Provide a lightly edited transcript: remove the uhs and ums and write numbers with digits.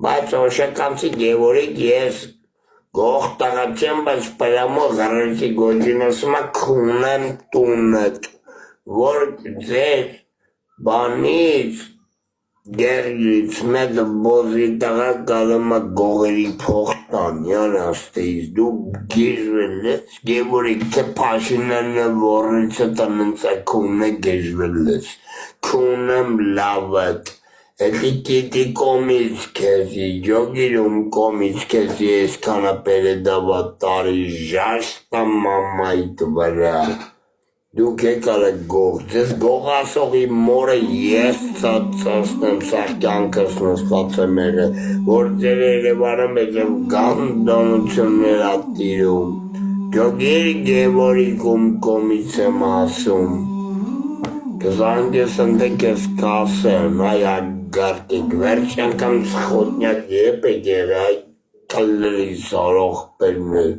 բայց օշականցի Գևորիկ ես գող տղա չեմ, բայց պրամո գարարեցի գոջին ասում է քունեմ տունըտ, որ ձեր բանից գերգից մետը բոզի տղա գալում է գողերի փող տան, յան աստեից, դու գեժվել ես, Գևորիկ թե պաշինանը որնիցը տննց է քունը գեժվել ես, քունեմ լավըտ, էդի կիտի կոմից կեզի, ջոգիրում կոմից կեզի ես կանապերեդավա տարի ժաշտա մամայիտ վրա, դուք եկալ եք գող, ձեզ գող ասողի մորը ես ծածնեմ սարկյանքս նստած եմ եղը, որ ձեր երևանը մեզ եմ գանդանություններ ատիրում, ջոգիր Գևորիկում կոմից եմ ասում, կզանգես ընդեք ես կասեմ, այ ագարտիկ, վերջ անգամ սխոտնյակ եպ եք եղը, այ կլրի սարող պերներ,